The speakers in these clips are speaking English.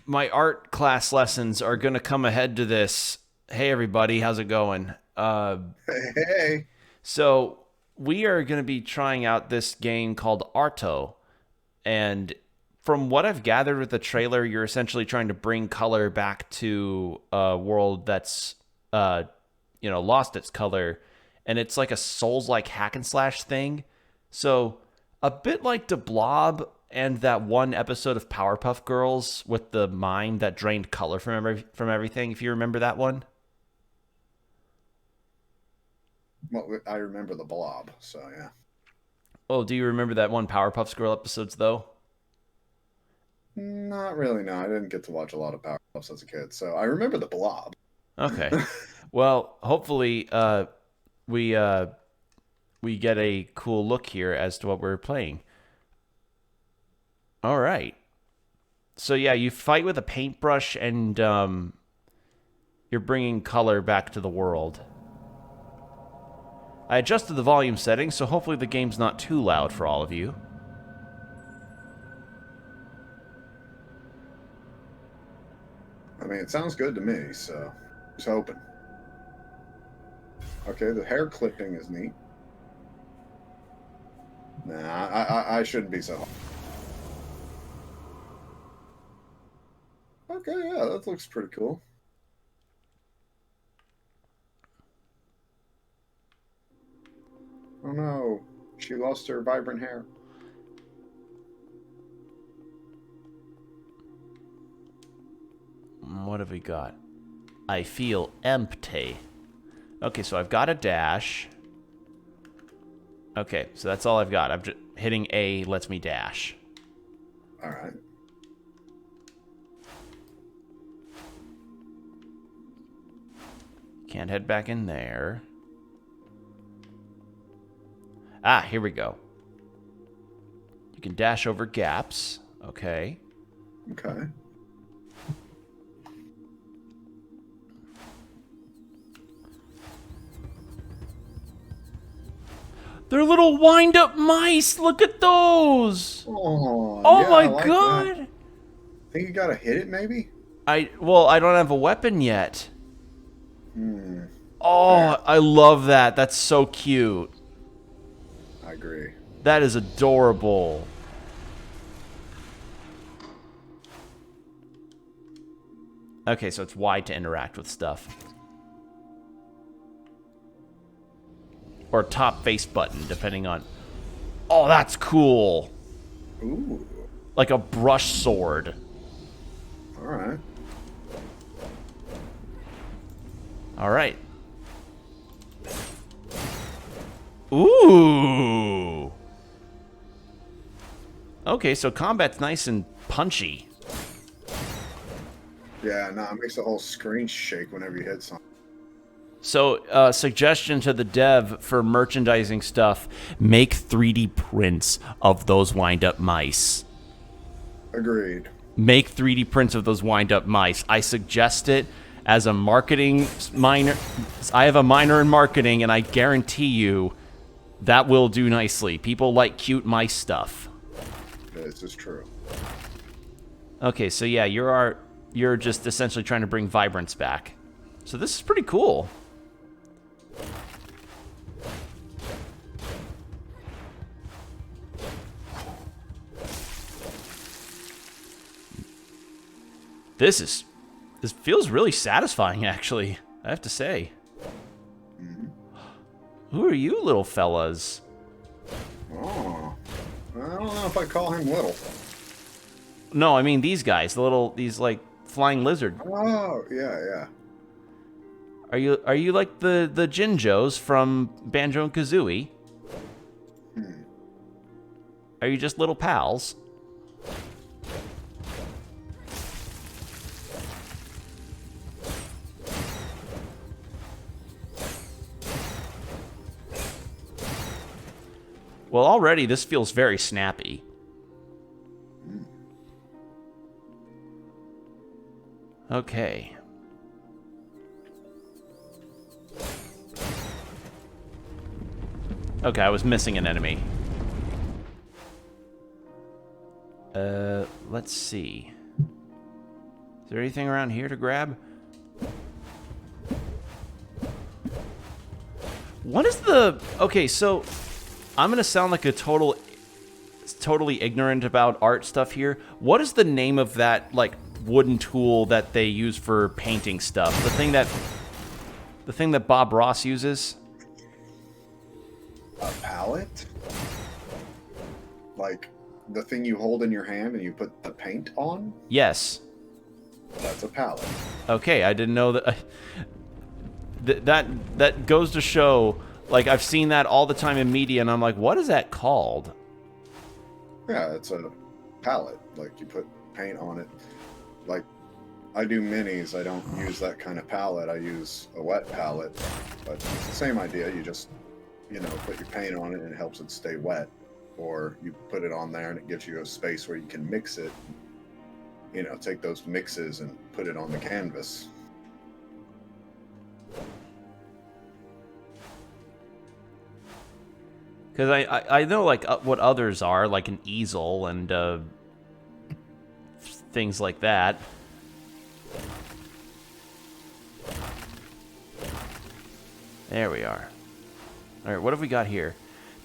My art class lessons are going to come ahead to this. Hey, everybody, how's it going? Hey, So, we are going to be trying out this game called Arto. And from what I've gathered with the trailer, you're essentially trying to bring color back to a world that's, uh, lost its color. And it's like a Souls-like hack and slash thing. So, a bit like the Blob and that one episode of Powerpuff Girls with the mine that drained color from everything. If you remember that one. well, I remember the blob, so yeah. Oh, do you remember that one Powerpuff Girl episodes though? Not really, no. I didn't get to watch a lot of Powerpuffs as a kid, so I remember the blob. Okay. Well, hopefully, we uh, we get a cool look here as to what we're playing. All right. So yeah, you fight with a paintbrush, and you're bringing color back to the world. I adjusted the volume settings, so hopefully the game's not too loud for all of you. I mean, it sounds good to me, so just hoping. Okay, the hair clipping is neat. Nah, I shouldn't be so. Okay, yeah, that looks pretty cool. Oh no, she lost her vibrant hair. What have we got? I feel empty. Okay, so I've got a dash. Okay, so that's all I've got. I'm just hitting A lets me dash. All right. Can't head back in there. Ah, here we go. You can dash over gaps. Okay. Okay. They're little wind-up mice. Look at those. Oh, Oh yeah, I my like that. god. Think you gotta hit it, maybe? I don't have a weapon yet. Hmm. Oh, Fair. I love that. That's so cute. I agree. That is adorable. Okay, so it's Y to interact with stuff. Or top face button, depending on... Oh, that's cool. Ooh. Like a brush sword. All right. All right. Ooh. Okay, so combat's nice and punchy. Yeah, no, it makes the whole screen shake whenever you hit something. So, suggestion to the dev for merchandising stuff, make 3D prints of those wind-up mice. Agreed. Make 3D prints of those wind-up mice. I suggest it as a marketing minor. I have a minor in marketing, and I guarantee you that will do nicely. People like cute mice stuff. This is true. Okay, so yeah, you're just essentially trying to bring vibrance back. So this is pretty cool. This feels really satisfying, actually, I have to say. Mm-hmm. Who are you little fellas? Oh, I don't know if I call him little. No, I mean these guys, these like flying lizard. Oh, yeah, yeah. Are you like the Jinjos from Banjo and Kazooie? Hmm. Are you just little pals? Well, already this feels very snappy. Okay. Okay, I was missing an enemy. Let's see. Is there anything around here to grab? What is the... Okay, so I'm going to sound like a totally ignorant about art stuff here. What is the name of that, like, wooden tool that they use for painting stuff? The thing that Bob Ross uses? A palette? Like the thing you hold in your hand and you put the paint on? Yes. That's a palette. Okay, I didn't know that. That goes to show, like, I've seen that all the time in media, and I'm like, what is that called? Yeah, it's a palette. Like, you put paint on it. Like, I do minis. I don't use that kind of palette. I use a wet palette. But it's the same idea. You just, put your paint on it and it helps it stay wet. Or you put it on there and it gives you a space where you can mix it. Take those mixes and put it on the canvas. Because I know, like, what others are, like an easel and things like that. There we are. All right, what have we got here?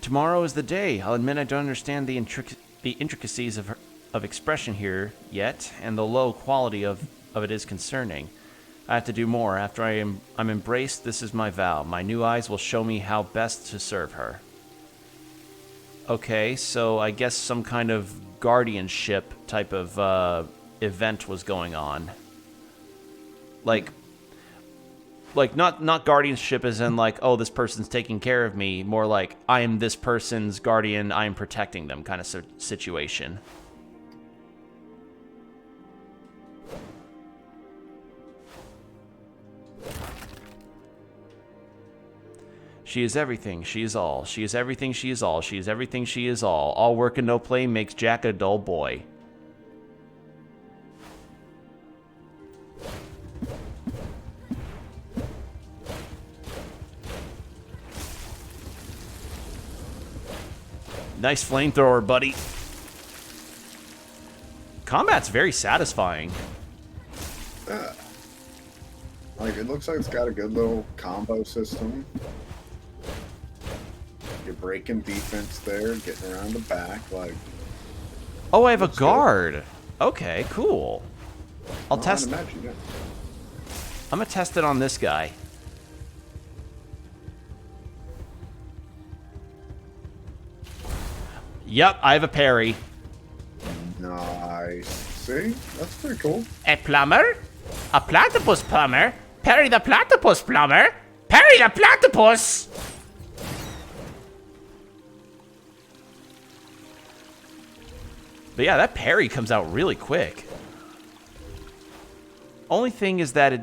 Tomorrow is the day. I'll admit I don't understand the intricacies of expression here yet, and the low quality of it is concerning. I have to do more. After I'm embraced, this is my vow. My new eyes will show me how best to serve her. Okay, so I guess some kind of guardianship type of event was going on. Like not guardianship as in like, oh, this person's taking care of me. More like, I am this person's guardian, I am protecting them kind of situation. She is everything, she is all. She is everything, she is all. She is everything, she is all. All work and no play makes Jack a dull boy. Nice flamethrower, buddy. Combat's very satisfying. Yeah. Like, it looks like it's got a good little combo system. You're breaking defense there, getting around the back, like... Oh, I have a guard. Okay, cool. I'll test... I'm gonna test it on this guy. Yep, I have a parry. Nice. See? That's pretty cool. A plumber? A platypus plumber? Parry the platypus plumber? Parry the platypus! But yeah, that parry comes out really quick. Only thing is that it...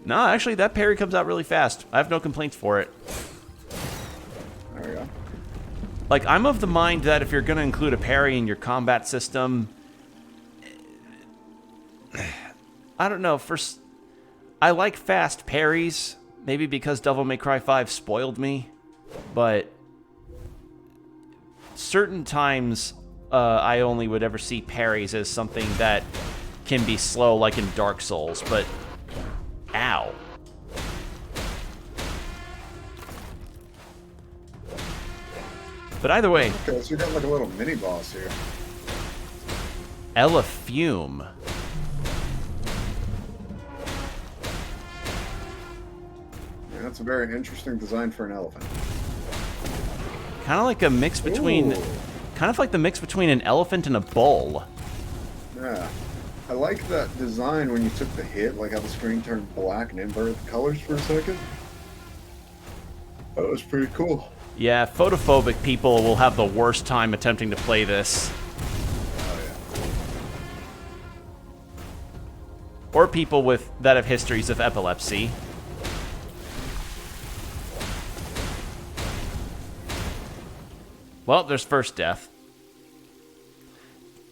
No, actually, that parry comes out really fast. I have no complaints for it. There we go. Like, I'm of the mind that if you're going to include a parry in your combat system... I don't know, I like fast parries, maybe because Devil May Cry 5 spoiled me, but certain times I only would ever see parries as something that can be slow, like in Dark Souls, but ow. But either way... Okay, so you got like a little mini-boss here. Elafume. Yeah, that's a very interesting design for an elephant. Kind of like a mix between... Ooh. Kind of like the mix between an elephant and a bull. Yeah. I like that design when you took the hit, like how the screen turned black and inverted the colors for a second. That was pretty cool. Yeah, photophobic people will have the worst time attempting to play this. Oh, yeah. Or people that have histories of epilepsy. Well, there's first death.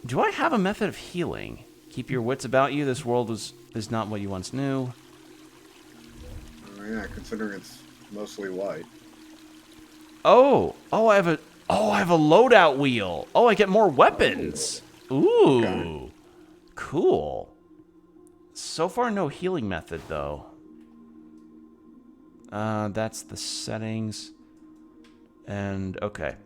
Do I have a method of healing? Keep your wits about you. This world is not what you once knew. Oh, yeah, considering it's mostly white. Oh, I have a... Oh, I have a loadout wheel. Oh, I get more weapons. Ooh. Okay. Cool. So far, no healing method, though. That's the settings. And, okay.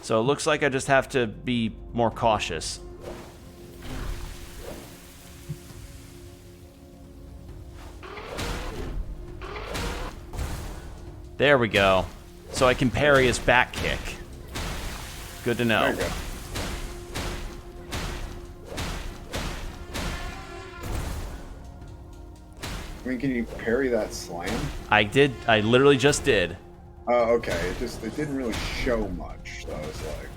So it looks like I just have to be more cautious. There we go. So I can parry his back kick. Good to know. There you go. I mean, can you parry that slam? I did. I literally just did. Oh, okay. It didn't really show much, so I was like,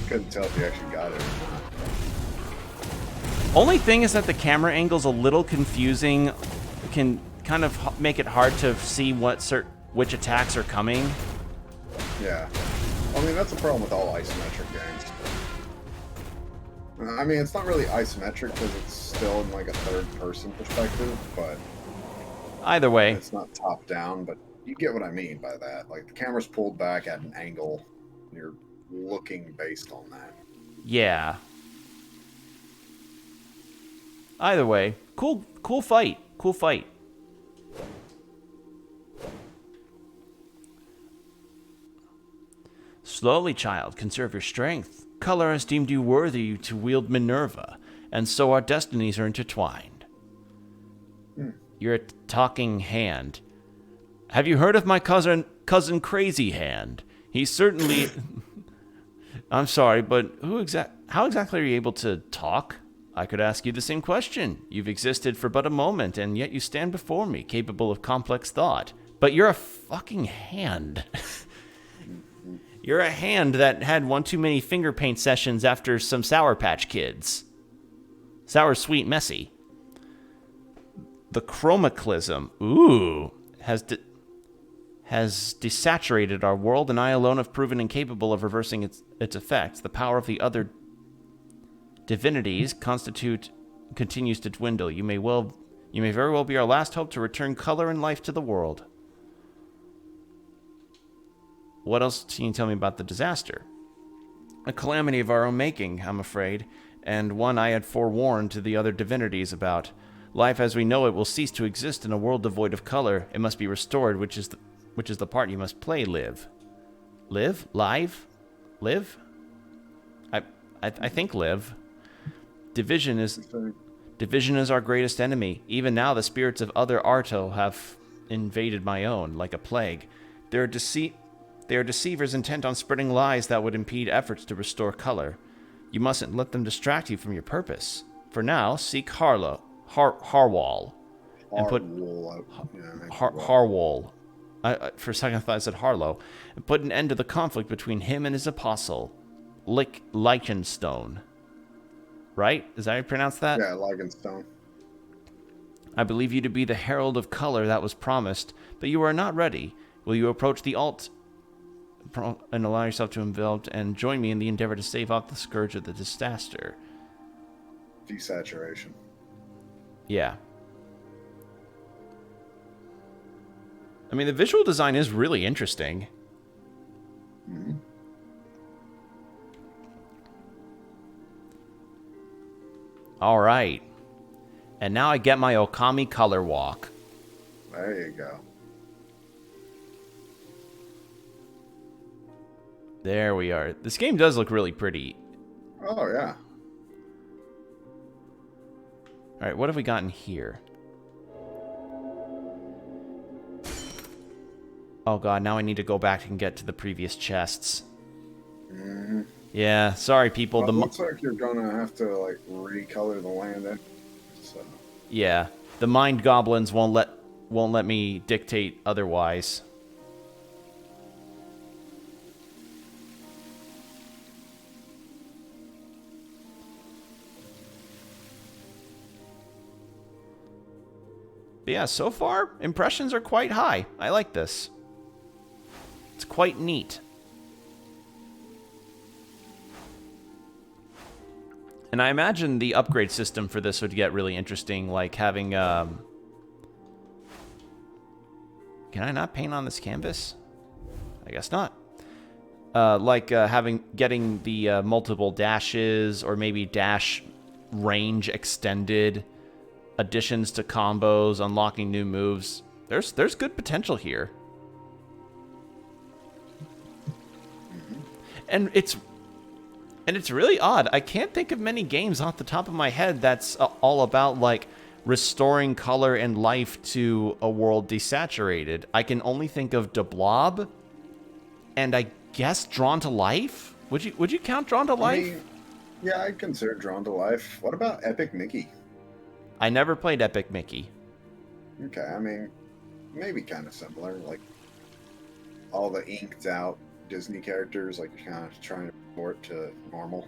couldn't tell if you actually got it or not. Only thing is that the camera angle's a little confusing. It can kind of make it hard to see which attacks are coming. Yeah. I mean, that's a problem with all isometric games. I mean, it's not really isometric because it's still in like a third-person perspective, but Either way, it's not top-down, but you get what I mean by that. Like, the camera's pulled back at an angle, and you're looking based on that. yeah. Either way, cool fight. Cool fight. Slowly, child, conserve your strength. Color has deemed you worthy to wield Minerva, and so our destinies are intertwined. You're a talking hand. Have you heard of my cousin Crazy Hand? He's certainly... I'm sorry, but how exactly are you able to talk? I could ask you the same question. You've existed for but a moment, and yet you stand before me, capable of complex thought. But you're a fucking hand. You're a hand that had one too many finger paint sessions after some Sour Patch Kids. Sour, sweet, messy. The chromaclism, has desaturated our world, and I alone have proven incapable of reversing its effects. The power of the other divinities continues to dwindle. You may very well be our last hope to return color and life to the world. What else can you tell me about the disaster? A calamity of our own making, I'm afraid, and one I had forewarned to the other divinities about. Life as we know it will cease to exist in a world devoid of color. It must be restored, which is the part you must play. Live? Live? Live? I think live. Division is our greatest enemy. Even now, the spirits of other Arto have invaded my own, like a plague. They are deceivers intent on spreading lies that would impede efforts to restore color. You mustn't let them distract you from your purpose. For now, seek Harwal. And put Harwal. For a second I thought I said Harlow. And put an end to the conflict between him and his apostle, Lichtenstone. Right? Is that how you pronounce that? Yeah, Lichtenstone. I believe you to be the herald of color that was promised, but you are not ready. Will you approach the alt and allow yourself to envelop and join me in the endeavor to stave off the scourge of the disaster? Desaturation. Yeah. I mean, the visual design is really interesting. Mm-hmm. All right. And now I get my Okami color walk. There you go. There we are. This game does look really pretty. Oh, yeah. All right, what have we got in here? Oh god, now I need to go back and get to the previous chests. Mm-hmm. Yeah, sorry people. Well, it looks like you're gonna have to like recolor the land. So. Yeah, the mind goblins won't let me dictate otherwise. But yeah, so far, impressions are quite high. I like this. It's quite neat. And I imagine the upgrade system for this would get really interesting, like having, Can I not paint on this canvas? I guess not. Getting the multiple dashes, or maybe dash range extended, additions to combos, unlocking new moves. There's good potential here. And it's really odd. I can't think of many games off the top of my head that's all about like restoring color and life to a world desaturated. I can only think of Da Blob, and I guess Drawn to Life. Would you count Drawn to Life? I mean, yeah, I'd consider Drawn to Life. What about Epic Mickey? I never played Epic Mickey. Okay, I mean, maybe kind of similar. Like all the inked out Disney characters, like you're kind of trying to port to normal.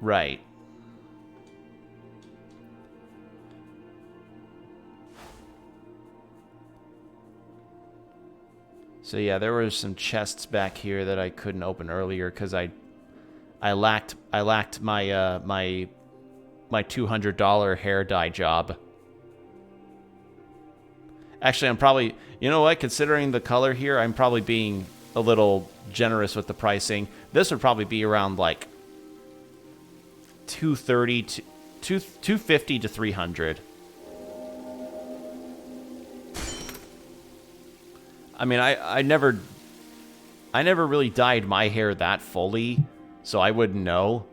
Right. So yeah, there were some chests back here that I couldn't open earlier because I lacked my my $200 hair dye job. Actually, I'm probably, you know what, considering the color here, I'm probably being a little generous with the pricing. This would probably be around like $230 to $250 to $300. I mean, I never really dyed my hair that fully, so I wouldn't know.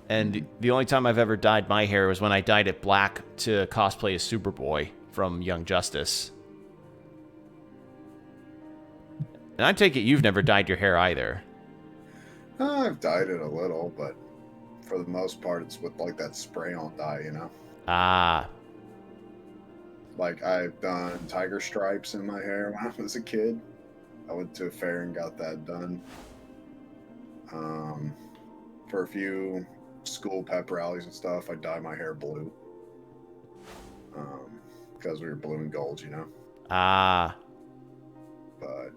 And the only time I've ever dyed my hair was when I dyed it black to cosplay as Superboy from Young Justice. And I take it you've never dyed your hair either. I've dyed it a little, but for the most part, it's with like that spray-on dye, you know? Ah. Like, I've done tiger stripes in my hair when I was a kid. I went to a fair and got that done. For a few school pep rallies and stuff, I dyed my hair blue. Because we were blue and gold, you know? Ah. But,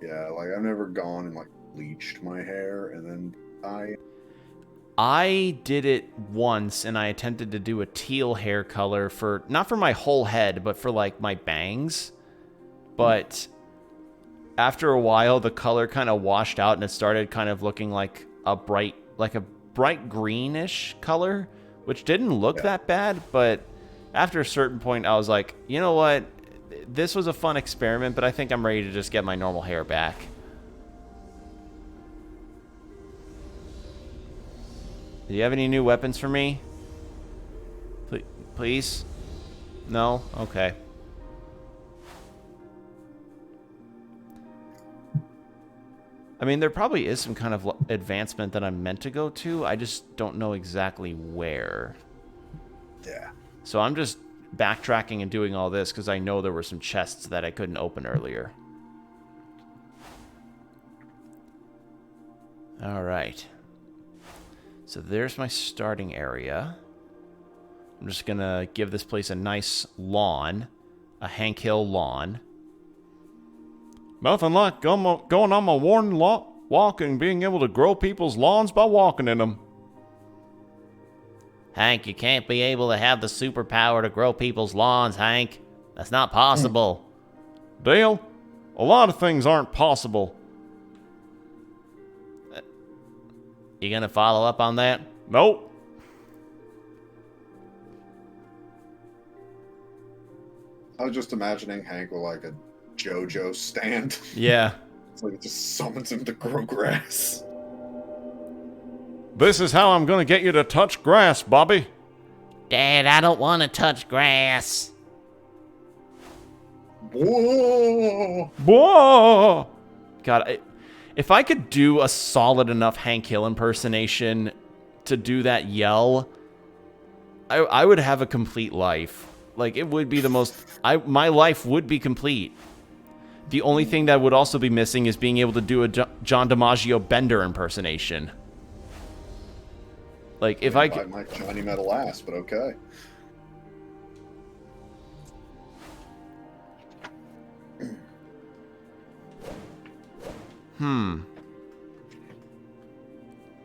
yeah, like, I've never gone and, like, bleached my hair and then I did it once, and I attempted to do a teal hair color for, not for my whole head, but for, like, my bangs. But after a while, the color kind of washed out, and it started kind of looking like a bright greenish color, which didn't look that bad. But after a certain point, I was like, you know what? This was a fun experiment, but I think I'm ready to just get my normal hair back. Do you have any new weapons for me? Please? No? Okay. I mean, there probably is some kind of advancement that I'm meant to go to. I just don't know exactly where. Yeah. So I'm just backtracking and doing all this because I know there were some chests that I couldn't open earlier. All right. So there's my starting area. I'm just going to give this place a nice lawn. A Hank Hill lawn. Nothing like going on my morning walk and being able to grow people's lawns by walking in them. Hank, you can't be able to have the superpower to grow people's lawns, Hank. That's not possible. Dale, a lot of things aren't possible. You gonna follow up on that? Nope. I was just imagining Hank with like a JoJo stand. Yeah. It's like it just summons him to grow grass. This is how I'm gonna get you to touch grass, Bobby. Dad, I don't want to touch grass. Whoa! Whoa! God, if I could do a solid enough Hank Hill impersonation to do that yell, I would have a complete life. Like, it would be the most... my life would be complete. The only thing that would also be missing is being able to do a John DiMaggio Bender impersonation. Like, if I could... might Johnny Metal ass, but okay.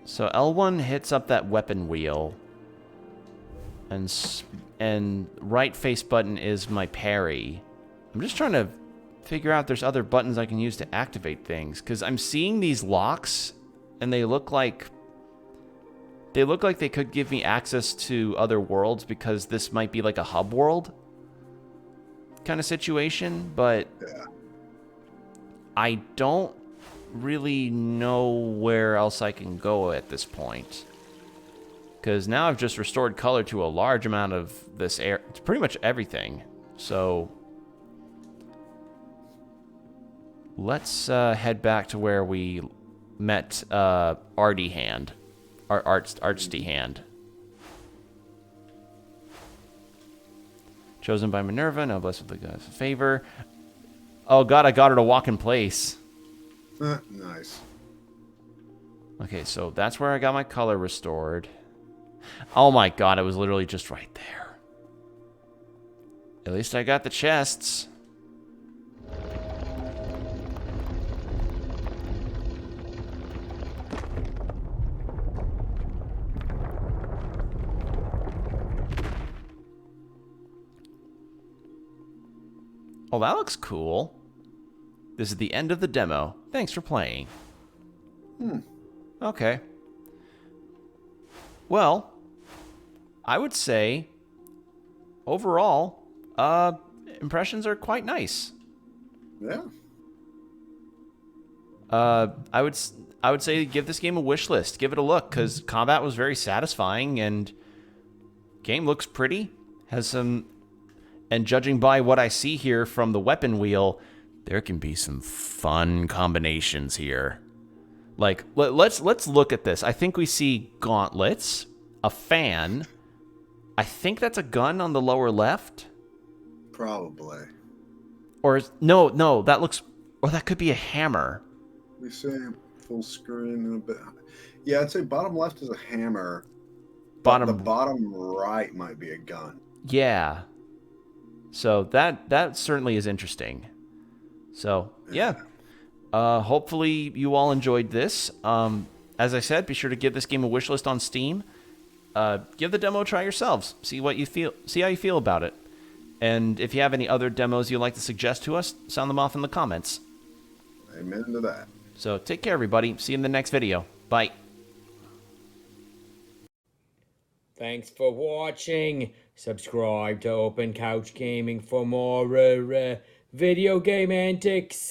So L1 hits up that weapon wheel. And right face button is my parry. I'm just trying to figure out there's other buttons I can use to activate things, because I'm seeing these locks and they look like they could give me access to other worlds, because this might be like a hub world kind of situation, but Yeah. I don't really know where else I can go at this point. Because now I've just restored color to a large amount of this air. It's pretty much everything. So let's head back to where we met Artie Hand. Artsty Hand. Chosen by Minerva, now blessed with the God's favor. Oh god, I got her to walk in place. Nice. Okay, so that's where I got my color restored. Oh my god, it was literally just right there. At least I got the chests. Oh, that looks cool. This is the end of the demo. Thanks for playing. Okay. Well, I would say overall, impressions are quite nice. Yeah. I would say give this game a wish list. Give it a look, because combat was very satisfying and game looks pretty. Has some, and judging by what I see here from the weapon wheel, there can be some fun combinations here. Like, let's look at this. I think we see gauntlets, a fan. I think that's a gun on the lower left. Probably. Or no, that looks, or that could be a hammer. We see full screen and a bit. Yeah, I'd say bottom left is a hammer. But the bottom right might be a gun. Yeah. So that certainly is interesting. So yeah. Hopefully you all enjoyed this. As I said, be sure to give this game a wish list on Steam. Give the demo a try yourselves. See what you feel. See how you feel about it. And if you have any other demos you'd like to suggest to us, sound them off in the comments. Amen to that. So take care, everybody. See you in the next video. Bye. Thanks for watching. Subscribe to Open Couch Gaming for more video game antics.